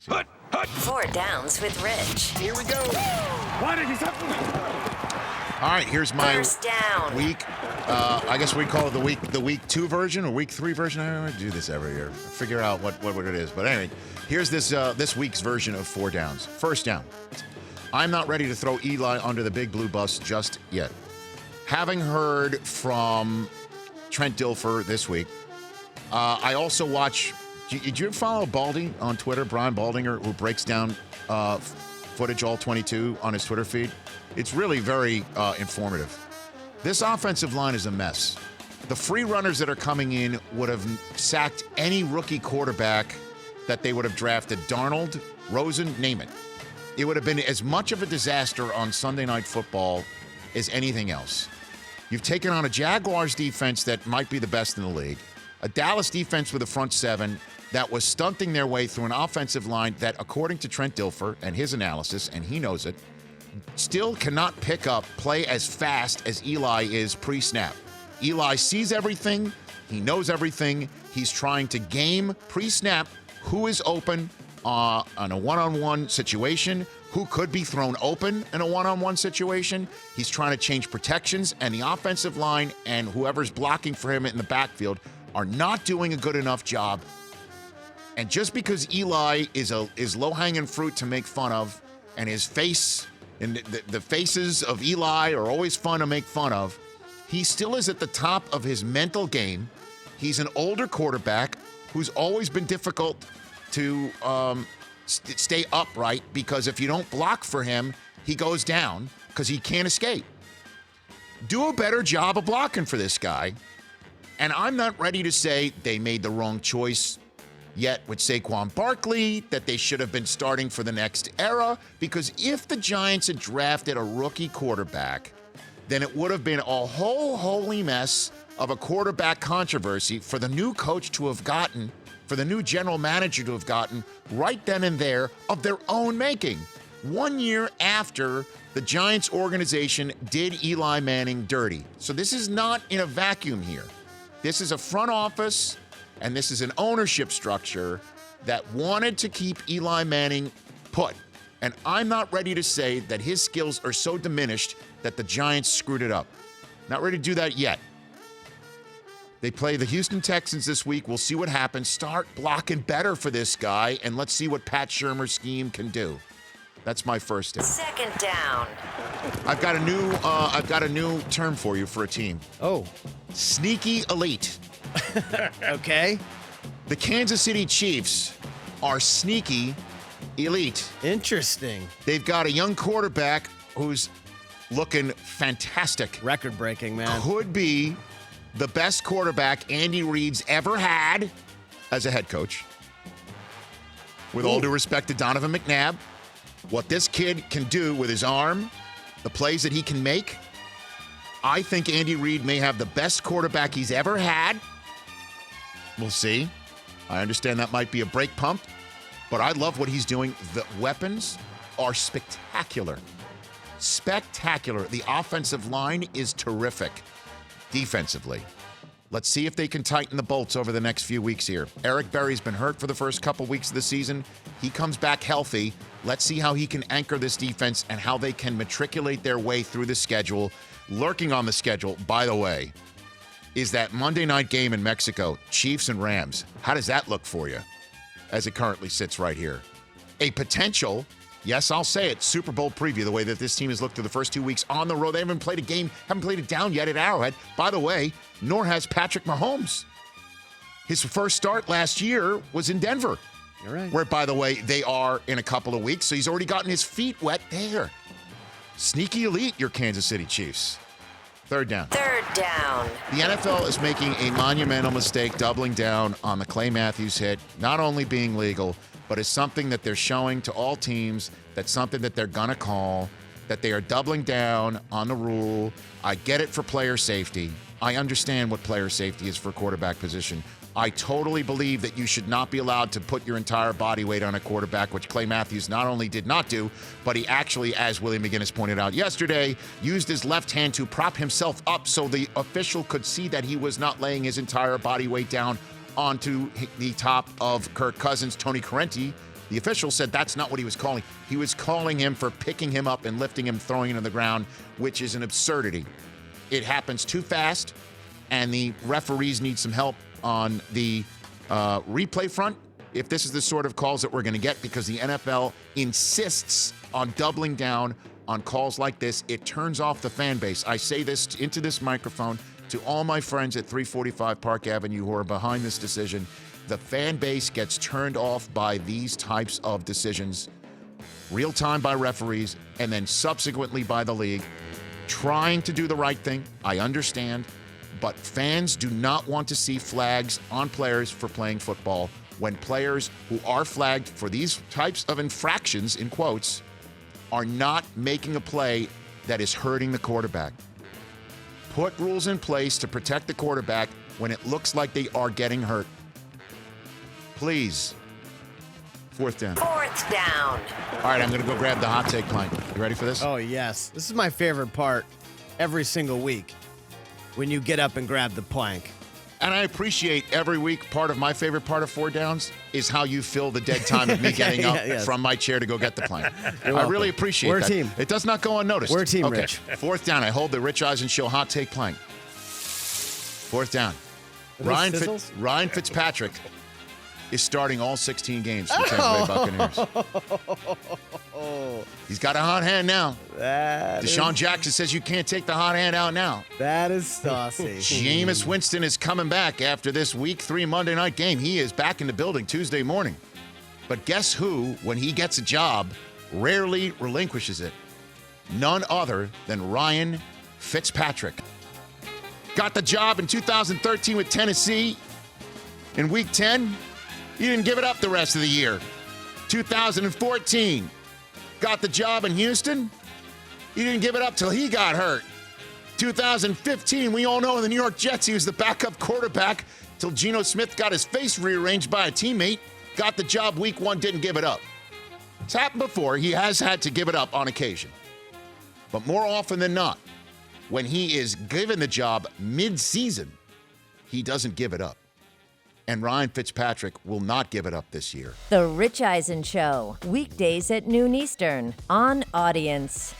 Four Downs with Rich. Here we go. All right, here's my First down. week. I guess we call it the week 2 version or week 3 version. I don't do this every year. Figure out what it is. But anyway, here's this week's version of 4 downs. First down. I'm not ready to throw Eli under the big blue bus just yet. Having heard from Trent Dilfer this week, I also watch. Did you follow Baldy on Twitter, Brian Baldinger, who breaks down footage all 22 on his Twitter feed? It's really very informative. This offensive line is a mess. The free runners that are coming in would have sacked any rookie quarterback that they would have drafted. Darnold, Rosen, name it. It would have been as much of a disaster on Sunday Night Football as anything else. You've taken on a Jaguars defense that might be the best in the league, a Dallas defense with a front seven that was stunting their way through an offensive line that, according to Trent Dilfer and his analysis, and he knows it, still cannot play as fast as Eli is pre-snap. Eli sees everything. He knows everything. He's trying to game pre-snap who is open on a one-on-one situation, who could be thrown open in a one-on-one situation. He's trying to change protections, and the offensive line and whoever's blocking for him in the backfield are not doing a good enough job. And just because Eli is low-hanging fruit to make fun of, and his face and the faces of Eli are always fun to make fun of, he still is at the top of his mental game. He's an older quarterback who's always been difficult to stay upright, because if you don't block for him, he goes down because he can't escape. Do a better job of blocking for this guy. And I'm not ready to say they made the wrong choice yet with Saquon Barkley, that they should have been starting for the next era, because if the Giants had drafted a rookie quarterback, then it would have been a whole holy mess of a quarterback controversy for the new coach to have gotten, for the new general manager to have gotten right then and there of their own making. 1 year after the Giants organization did Eli Manning dirty. So this is not in a vacuum here. This is a front office, and this is an ownership structure that wanted to keep Eli Manning put. And I'm not ready to say that his skills are so diminished that the Giants screwed it up. Not ready to do that yet. They play the Houston Texans this week. We'll see what happens. Start blocking better for this guy, and let's see what Pat Shurmur's scheme can do. That's my first down. Second down. I've got a new term for you for a team. Oh, Sneaky elite. okay. The Kansas City Chiefs are sneaky elite. Interesting. They've got a young quarterback who's looking fantastic. Record-breaking, man. Could be the best quarterback Andy Reid's ever had as a head coach. With all due respect to Donovan McNabb, what this kid can do with his arm, the plays that he can make, I think Andy Reid may have the best quarterback he's ever had. We'll see. I understand that might be a brake pump, but I love what he's doing. The weapons are spectacular. Spectacular. The offensive line is terrific. Defensively, let's see if they can tighten the bolts over the next few weeks here. Eric Berry's been hurt for the first couple weeks of the season. He comes back healthy. Let's see how he can anchor this defense and how they can matriculate their way through the schedule. Lurking on the schedule, by the way, is that Monday night game in Mexico, Chiefs and Rams. How does that look for you as it currently sits right here? A potential, yes, I'll say it, Super Bowl preview, the way that this team has looked through the first 2 weeks on the road. They haven't played a game, haven't played it down yet at Arrowhead. By the way, nor has Patrick Mahomes. His first start last year was in Denver. You're right. Where, by the way, they are in a couple of weeks, so he's already gotten his feet wet there. Sneaky elite, your Kansas City Chiefs. Third down. Third down. The NFL is making a monumental mistake doubling down on the Clay Matthews hit, not only being legal, but it's something that they're showing to all teams, that's something that they're going to call, that they are doubling down on the rule. I get it for player safety. I understand what player safety is for quarterback position. I totally believe that you should not be allowed to put your entire body weight on a quarterback, which Clay Matthews not only did not do, but he actually, as William McGinnis pointed out yesterday, used his left hand to prop himself up so the official could see that he was not laying his entire body weight down onto the top of Kirk Cousins. Tony Corrente The official said that's not what he was calling. He was calling him for picking him up and lifting him, throwing him to the ground, which is an absurdity. It happens too fast, and the referees need some help on the replay front if this is the sort of calls that we're going to get, because the NFL insists on doubling down on calls like this. It turns off the fan base. I say this into this microphone to all my friends at 345 Park Avenue who are behind this decision. The fan base gets turned off by these types of decisions, real time by referees, and then subsequently by the league. Trying to do the right thing, I understand, but fans do not want to see flags on players for playing football when players who are flagged for these types of infractions, in quotes, are not making a play that is hurting the quarterback. Put rules in place to protect the quarterback when it looks like they are getting hurt. Please. 4th down. 4th down. All right, I'm going to go grab the hot take plank. You ready for this? Oh, yes. This is my favorite part every single week when you get up and grab the plank. And I appreciate every week. Part of my favorite part of 4 downs is how you fill the dead time of me getting up from my chair to go get the plank. I really appreciate We're that. a team. It does not go unnoticed. We're a team, okay. Rich. 4th down. I hold the Rich Eisen Show hot take plank. 4th down. Ryan Fitzpatrick is starting all 16 games for the Tampa Bay Buccaneers. He's got a hot hand now. Deshaun Jackson says you can't take the hot hand out now. That is saucy. Jameis Winston is coming back after this Week 3 Monday night game. He is back in the building Tuesday morning. But guess who, when he gets a job, rarely relinquishes it? None other than Ryan Fitzpatrick. Got the job in 2013 with Tennessee. In Week 10, he didn't give it up the rest of the year. 2014, got the job in Houston. He didn't give it up till he got hurt. 2015, we all know in the New York Jets, he was the backup quarterback till Geno Smith got his face rearranged by a teammate. Got the job Week 1, didn't give it up. It's happened before. He has had to give it up on occasion. But more often than not, when he is given the job mid-season, he doesn't give it up. And Ryan Fitzpatrick will not give it up this year. The Rich Eisen Show, weekdays at noon Eastern on Audience.